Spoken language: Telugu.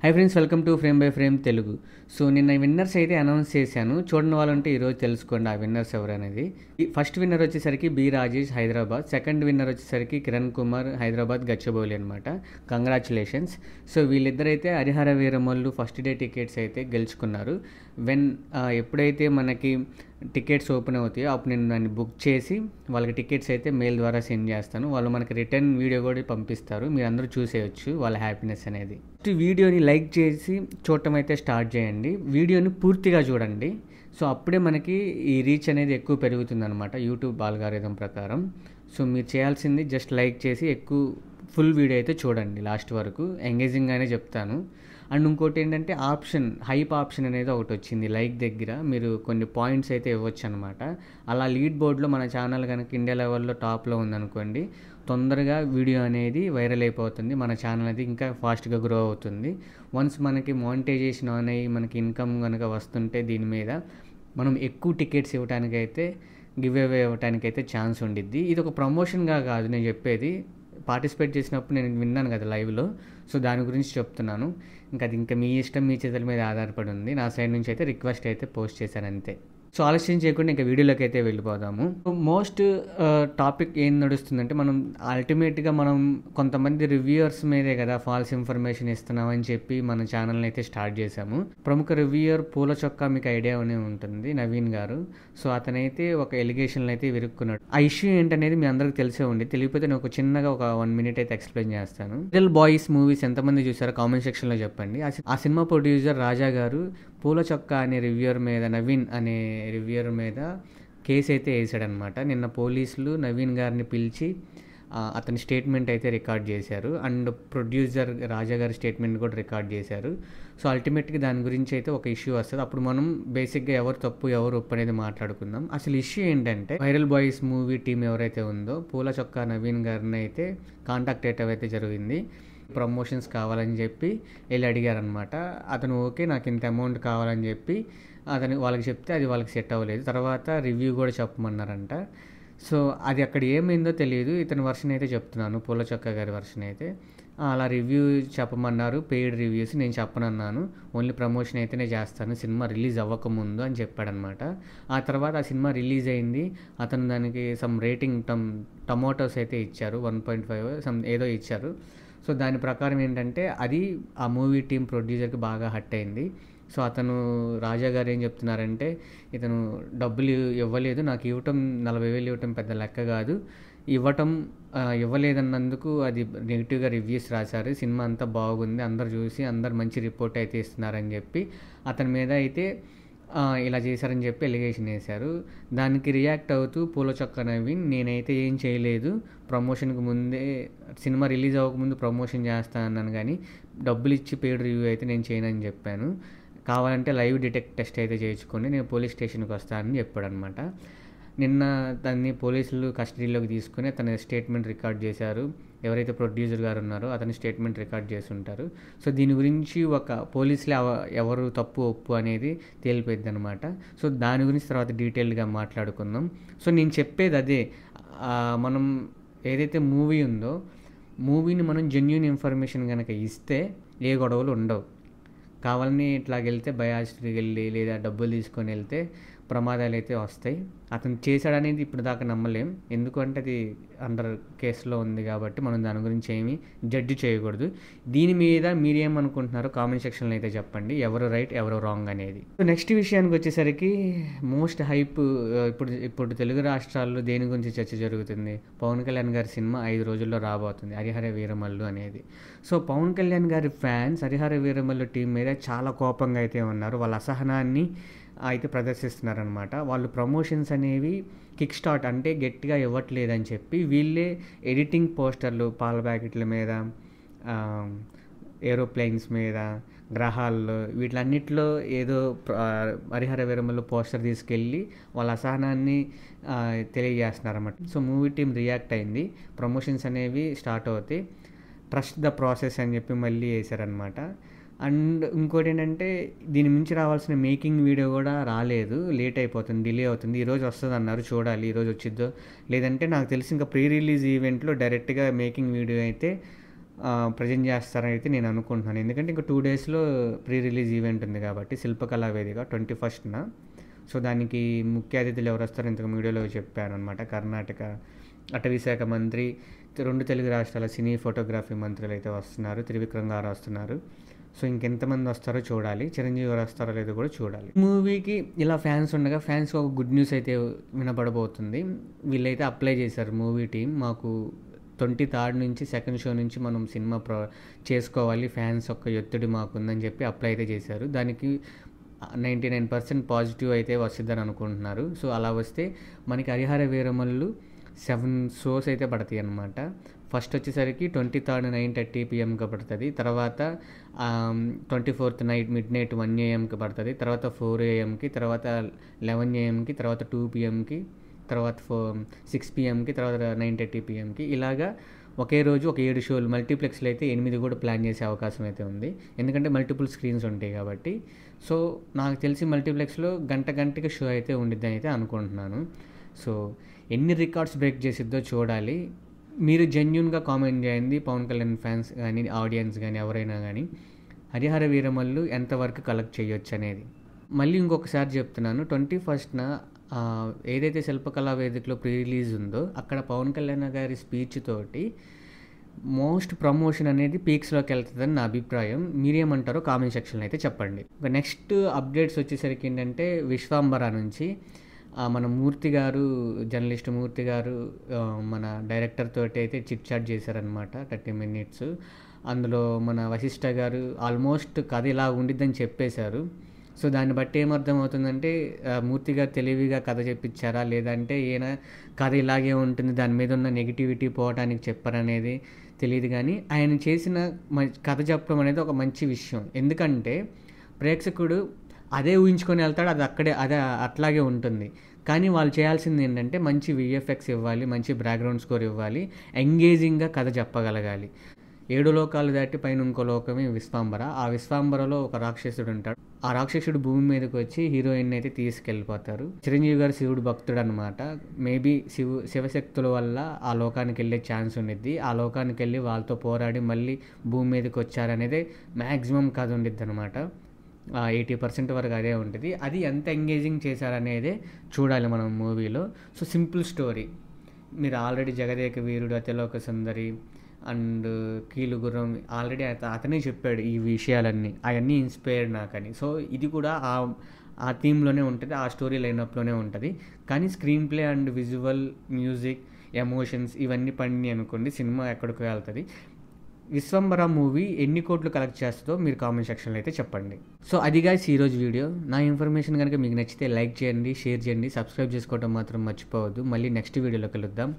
High friends, welcome to frame by frame Telugu. So నిన్న విన్నర్స్ అయితే అనౌన్స్ చేశాను. చూడని వాళ్ళంటే ఈరోజు తెలుసుకోండి ఆ విన్నర్స్ ఎవరనేది. ఫస్ట్ విన్నర్ వచ్చేసరికి B Rajesh Hyderabad, second winner వచ్చేసరికి కిరణ్ కుమార్ హైదరాబాద్ గచ్చిబౌలి అనమాట. కంగ్రాచులేషన్స్. సో వీళ్ళిద్దరైతే Harihara Veeramallu first day tickets అయితే గెలుచుకున్నారు. ఎప్పుడైతే మనకి టికెట్స్ ఓపెన్ అవుతాయో అప్పుడు నేను దాన్ని బుక్ చేసి వాళ్ళకి టికెట్స్ అయితే మెయిల్ ద్వారా సెండ్ చేస్తాను. వాళ్ళు మనకి రిటర్న్ వీడియో కూడా పంపిస్తారు, మీరు అందరూ చూసేయచ్చు వాళ్ళ హ్యాపీనెస్ అనేది. వీడియోని లైక్ చేసి చూడటం అయితే స్టార్ట్ చేయండి, వీడియోని పూర్తిగా చూడండి. సో అప్పుడే మనకి ఈ రీచ్ అనేది ఎక్కువ పెరుగుతుందన్నమాట యూట్యూబ్ ఆల్గారిథం ప్రకారం. సో మీరు చేయాల్సింది జస్ట్ లైక్ చేసి ఫుల్ వీడియో అయితే చూడండి లాస్ట్ వరకు. ఎంగేజింగ్గానే చెప్తాను. అండ్ ఇంకోటి ఏంటంటే హైప్ ఆప్షన్ అనేది ఒకటి వచ్చింది. లైక్ దగ్గర మీరు కొన్ని పాయింట్స్ అయితే ఇవ్వచ్చు అనమాట. అలా లీడ్ బోర్డ్లో మన ఛానల్ కనుక ఇండియా లెవెల్లో టాప్లో ఉందనుకోండి, తొందరగా వీడియో అనేది వైరల్ అయిపోతుంది, మన ఛానల్ అనేది ఇంకా ఫాస్ట్గా గ్రో అవుతుంది. వన్స్ మనకి మానిటైజేషన్ ఆన్ అయ్యి మనకి ఇన్కమ్ కనుక వస్తుంటే దీని మీద మనం ఎక్కువ టికెట్స్ ఇవ్వడానికైతే గివ్ అవే ఇవ్వడానికైతే ఛాన్స్ ఉండిద్ది. ఇది ఒక ప్రమోషన్గా కాదు నేను చెప్పేది, పార్టిసిపేట్ చేసినప్పుడు నేను విన్నాను కదా లైవ్లో. సో దాని గురించి చెప్తున్నాను. ఇంకా మీ ఇష్టం, మీ చేతుల మీద ఆధారపడి ఉంది. నా సైడ్ నుంచి అయితే రిక్వెస్ట్ అయితే పోస్ట్ చేశాను అంతే. సో ఆలస్యం చేయకుండా ఇంకా వీడియోలోకి అయితే వెళ్ళిపోదాము. మోస్ట్ టాపిక్ ఏం నడుస్తుందంటే, అల్టిమేట్గా మనం కొంతమంది రివ్యూయర్స్ మీదే కదా ఫాల్స్ ఇన్ఫర్మేషన్ ఇస్తున్నామని చెప్పి మన ఛానల్ని అయితే స్టార్ట్ చేశాము. ప్రముఖ రివ్యూయర్ పూల చొక్కా మీకు ఐడియా అనే ఉంటుంది, నవీన్ గారు. సో అతనైతే ఒక ఎలిగేషన్లు అయితే విరుక్కున్నాడు. ఆ ఇష్యూ ఏంటనేది మీ అందరికి తెలిసే ఉండి, తెలియకపోతే నేను చిన్నగా ఒక 1 minute అయితే ఎక్స్ప్లెయిన్ చేస్తాను. లిటిల్ బాయ్స్ మూవీస్ ఎంతమంది చూసారో కామెంట్ సెక్షన్లో చెప్పండి. ఆ సినిమా ప్రొడ్యూసర్ రాజా గారు పూల చొక్కా అనే రివ్యూయర్ మీద, నవీన్ అనే రివ్యూయర్ మీద కేసు అయితే వేసాడనమాట. నిన్న పోలీసులు నవీన్ గారిని పిలిచి అతని స్టేట్మెంట్ అయితే రికార్డ్ చేశారు. అండ్ ప్రొడ్యూసర్ రాజా గారి స్టేట్మెంట్ కూడా రికార్డ్ చేశారు. సో అల్టిమేట్గా దాని గురించి అయితే ఒక ఇష్యూ వస్తుంది. అప్పుడు మనం బేసిక్గా ఎవరు తప్పు ఎవరు ఒప్పు అనేది మాట్లాడుకుందాం. అసలు ఇష్యూ ఏంటంటే, వైరల్ బాయ్స్ మూవీ టీం ఎవరైతే ఉందో పూల చొక్కా నవీన్ గారిని అయితే కాంటాక్ట్ అయితే జరిగింది. ప్రమోషన్స్ కావాలని చెప్పి వెళ్ళి అడిగారనమాట. అతను ఓకే నాకు ఇంత అమౌంట్ కావాలని చెప్పి వాళ్ళకి చెప్తే అది వాళ్ళకి సెట్ అవ్వలేదు. తర్వాత రివ్యూ కూడా చెప్పమన్నారంట. సో అది అక్కడ ఏమైందో తెలియదు. ఇతని వర్షన్ అయితే చెప్తున్నాను, పూల చొక్కా గారి వర్షన్ అయితే. అలా రివ్యూ చెప్పమన్నారు, పెయిడ్ రివ్యూస్ నేను చెప్పనన్నాను, ఓన్లీ ప్రమోషన్ అయితేనే చేస్తాను సినిమా రిలీజ్ అవ్వకముందు అని చెప్పాడనమాట. ఆ తర్వాత ఆ సినిమా రిలీజ్ అయింది. అతను దానికి సమ్ రేటింగ్ టమోటోస్ అయితే ఇచ్చారు, 1.5 సమ్ ఏదో ఇచ్చారు. సో దాని ప్రకారం ఏంటంటే అది ఆ మూవీ టీం ప్రొడ్యూసర్కి బాగా హట్ అయింది. సో అతను రాజా గారు ఏం చెప్తున్నారంటే, ఇతను డబ్బులు ఇవ్వలేదు, నాకు ఇవ్వటం 40,000 ఇవ్వటం పెద్ద లెక్క కాదు, ఇవ్వలేదన్నందుకు అది నెగిటివ్గా రివ్యూస్ రాశారు, సినిమా అంతా బాగుంది, అందరు చూసి అందరు మంచి రిపోర్ట్ అయితే ఇస్తున్నారని చెప్పి అతని మీద అయితే ఇలా చేశారని చెప్పి ఎలిగేషన్ వేశారు. దానికి రియాక్ట్ అవుతూ పూల చొక్కా నవీన్, నేనైతే ఏం చేయలేదు, ప్రమోషన్కి ముందే సినిమా రిలీజ్ అవ్వకముందు ప్రమోషన్ చేస్తానన్నాను, కానీ డబ్బులు ఇచ్చి పెయిడ్ రివ్యూ అయితే నేను చేయనని చెప్పాను, కావాలంటే లైవ్ డిటెక్ట్ టెస్ట్ అయితే చేయించుకోండి, నేను పోలీస్ స్టేషన్కి వస్తానని చెప్పాడు అనమాట. నిన్న దాన్ని పోలీసులు కస్టడీలోకి తీసుకుని తన స్టేట్మెంట్ రికార్డ్ చేశారు. ఎవరైతే ప్రొడ్యూసర్ గారు ఉన్నారో అతని స్టేట్మెంట్ రికార్డ్ చేసి ఉంటారు. సో దీని గురించి ఒక పోలీసులే ఎవరు తప్పు ఒప్పు అనేది తేలిపోయింది అనమాట. సో దాని గురించి తర్వాత డీటెయిల్డ్గా మాట్లాడుకుందాం. సో నేను చెప్పేది అదే, మనం ఏదైతే మూవీ ఉందో మూవీని మనం జెన్యూన్ ఇన్ఫర్మేషన్ కనుక ఇస్తే ఏ గొడవలు ఉండవు. కావాలని ఇట్లాగెళ్తే బయాస్డ్కి వెళ్ళి లేదా డబ్బులు తీసుకొని వెళ్తే ప్రమాదాలు అయితే వస్తాయి. అతను చేశాడనేది ఇప్పుడు దాకా నమ్మలేం, ఎందుకంటే అది అండర్ కేసులో ఉంది కాబట్టి మనం దాని గురించి ఏమీ జడ్జి చేయకూడదు. దీని మీద మీరేమనుకుంటున్నారో కామెంట్ సెక్షన్లో అయితే చెప్పండి, ఎవరు రైట్ ఎవరు రాంగ్ అనేది. సో నెక్స్ట్ విషయానికి వచ్చేసరికి మోస్ట్ హైప్ ఇప్పుడు తెలుగు రాష్ట్రాల్లో దేని గురించి చర్చ జరుగుతుంది, పవన్ కళ్యాణ్ గారి సినిమా 5 రోజుల్లో రాబోతుంది, హరిహర వీరమల్లు అనేది. సో పవన్ కళ్యాణ్ గారి ఫ్యాన్స్ హరిహర వీరమల్లు టీం మీద చాలా కోపంగా అయితే ఉన్నారు. వాళ్ళ అసహనాన్ని అయితే ప్రదర్శిస్తున్నారనమాట. వాళ్ళు ప్రమోషన్స్ అనేవి కిక్ స్టార్ట్ అంటే గట్టిగా ఇవ్వట్లేదని చెప్పి వీళ్ళే ఎడిటింగ్ పోస్టర్లు పాల ప్యాకెట్ల మీద, ఏరోప్లేన్స్ మీద, గ్రహాల్లో, వీటిలన్నిటిలో ఏదో హరిహర వీరమల్లు పోస్టర్ తీసుకెళ్ళి వాళ్ళ అసహనాన్ని తెలియజేస్తున్నారన్నమాట. సో మూవీ టీం రియాక్ట్ అయింది, ప్రమోషన్స్ అనేవి స్టార్ట్ అవుతాయి, ట్రస్ట్ ద ప్రాసెస్ అని చెప్పి మళ్ళీ వేశారనమాట. అండ్ ఇంకోటి ఏంటంటే, దీని మించి రావాల్సిన మేకింగ్ వీడియో కూడా రాలేదు, లేట్ అయిపోతుంది, డిలే అవుతుంది. ఈరోజు వస్తుంది అన్నారు, చూడాలి ఈరోజు వచ్చిద్దో లేదంటే. నాకు తెలిసి ఇంకా ప్రీ రిలీజ్ ఈవెంట్లో డైరెక్ట్గా మేకింగ్ వీడియో అయితే ప్రజెంట్ చేస్తారని నేను అనుకుంటున్నాను. ఎందుకంటే ఇంక 2 డేస్‌లో ప్రీ రిలీజ్ ఈవెంట్ ఉంది కాబట్టి శిల్పకళా వేదిక 21న. సో, దానికి ముఖ్య అతిథులు ఎవరొస్తారో ఇంతకు వీడియోలో చెప్పాననమాట. కర్ణాటక అటవీ శాఖ మంత్రి, 2 తెలుగు రాష్ట్రాల సినీ ఫోటోగ్రఫీ మంత్రులైతే వస్తున్నారు. త్రివిక్రమ్ గారు వస్తున్నారు. సో, ఇంకెంతమంది వస్తారో చూడాలి. చిరంజీవి గారు వస్తారో లేదో కూడా చూడాలి. మూవీకి ఇలా ఫ్యాన్స్ ఉండగా ఫ్యాన్స్‌కి ఒక గుడ్ న్యూస్ అయితే వినపడబోతుంది. వీళ్ళైతే అప్లై చేశారు మూవీ టీమ్. మాకు 23rd నుంచి సెకండ్ షో నుంచి మనం సినిమా చేసుకోవాలి. ఫ్యాన్స్ యొక్క ఒత్తిడి మాకుందని చెప్పి అప్లై అయితే చేశారు. దానికి 99% పాజిటివ్ అయితే వస్తుందని అనుకుంటున్నారు. సో, అలా వస్తే మనకి హరిహర వీరమల్లు 7 షోస్ అయితే పడతాయి అన్నమాట. ఫస్ట్ వచ్చేసరికి 23rd 9:30 PMకి పడుతుంది. తర్వాత 24th నైట్ మిడ్నైట్ 1 AM పడుతుంది. తర్వాత 4 AMకి, తర్వాత 11 AMకి, తర్వాత 2 PMకి, తర్వాత 6 PMకి, తర్వాత 9:30 PMకి. ఇలాగా ఒకే రోజు ఒక 7 షోలు మల్టీప్లెక్స్లో అయితే 8 కూడా ప్లాన్ చేసే అవకాశం అయితే ఉంది. ఎందుకంటే మల్టిపుల్ స్క్రీన్స్ ఉంటాయి కాబట్టి. సో, నాకు తెలిసి మల్టీప్లెక్స్లో గంటకి షో అయితే ఉండిద్దని అయితే అనుకుంటున్నాను. సో, ఎన్ని రికార్డ్స్ బ్రేక్ చేసిద్దో చూడాలి. మీరు జెన్యూన్గా కామెంట్ చేయండి. పవన్ కళ్యాణ్ ఫ్యాన్స్ కానీ, ఆడియన్స్ కానీ, ఎవరైనా కానీ హరిహర వీరమల్లు ఎంతవరకు కలెక్ట్ చేయొచ్చు అనేది. మళ్ళీ ఇంకొకసారి చెప్తున్నాను, 21న ఏదైతే శిల్పకళా వేదికలో ప్రీ రిలీజ్ ఉందో అక్కడ పవన్ కళ్యాణ్ గారి స్పీచ్ తోటి మోస్ట్ ప్రమోషన్ అనేది పీక్స్లోకి వెళ్తుందని నా అభిప్రాయం. మీరేమంటారో కామెంట్ సెక్షన్లో అయితే చెప్పండి. నెక్స్ట్ అప్డేట్స్ వచ్చేసరికి ఏంటంటే విశ్వాంబర నుంచి మన మూర్తి గారు, జర్నలిస్ట్ మూర్తి గారు మన డైరెక్టర్ తోటి అయితే చిట్ చాట్ చేశారనమాట 30 minutes. అందులో మన వశిష్ఠ గారు ఆల్మోస్ట్ కథ ఇలా ఉండిద్దని చెప్పేశారు. సో, దాన్ని బట్టి ఏమర్థమవుతుందంటే మూర్తి గారు తెలివిగా కథ చెప్పించారా, లేదంటే ఈయన కథ ఇలాగే ఉంటుంది దాని మీద ఉన్న నెగిటివిటీ పోవడానికి చెప్పారనేది తెలియదు. కానీ ఆయన చేసిన కథ చెప్పడం అనేది ఒక మంచి విషయం. ఎందుకంటే ప్రేక్షకుడు అదే ఊహించుకొని వెళ్తాడు, అదే అట్లాగే ఉంటుంది. కానీ వాళ్ళు చేయాల్సింది ఏంటంటే మంచి VFX ఇవ్వాలి, మంచి బ్యాక్గ్రౌండ్ స్కోర్ ఇవ్వాలి, ఎంగేజింగ్గా కథ చెప్పగలగాలి. 7 లోకాలు దాటి పైన ఇంకో లోకమే విశ్వాంబర. ఆ విశ్వాంబరలో ఒక రాక్షసుడు ఉంటాడు. ఆ రాక్షసుడు భూమి మీదకి వచ్చి హీరోయిన్ అయితే తీసుకెళ్ళిపోతారు. చిరంజీవి గారు శివుడు భక్తుడు అనమాట. మేబీ శివశక్తుల వల్ల ఆ లోకానికి వెళ్ళే ఛాన్స్ ఉండిద్ది. ఆ లోకానికి వెళ్ళి వాళ్ళతో పోరాడి మళ్ళీ భూమి మీదకి వచ్చారనేదే మ్యాక్సిమం కథ ఉండిద్ది అనమాట. 80% వరకు అదే ఉంటుంది. అది ఎంత ఎంగేజింగ్ చేశారనేదే చూడాలి మనం మూవీలో. So, simple story. మీరు already Jagadeka Veerudu, Athiloka Sundari and Keelugurram already అతనే చెప్పాడు ఈ విషయాలన్నీ. అవన్నీ ఇన్స్పైర్డ్ నాకని. సో, ఇది కూడా ఆ థీమ్లోనే ఉంటుంది, ఆ స్టోరీ లైనప్లోనే ఉంటుంది. కానీ screen play and visual, music, emotions ఇవన్నీ పండి అనుకోండి సినిమా ఎక్కడికి వెళ్తుంది. విశ్వంబర మూవీ ఎన్ని కోట్లు కలెక్ట్ చేస్తుందో మీరు కామెంట్ సెక్షన్లో అయితే చెప్పండి. సో, అది గాయ్స్ ఈరోజు వీడియో. నా ఇన్ఫర్మేషన్ కనుక మీకు నచ్చితే లైక్ చేయండి, షేర్ చేయండి, సబ్స్క్రైబ్ చేసుకోవడం మాత్రం మర్చిపోవద్దు. మళ్ళీ నెక్స్ట్ వీడియోలో కలుద్దాం.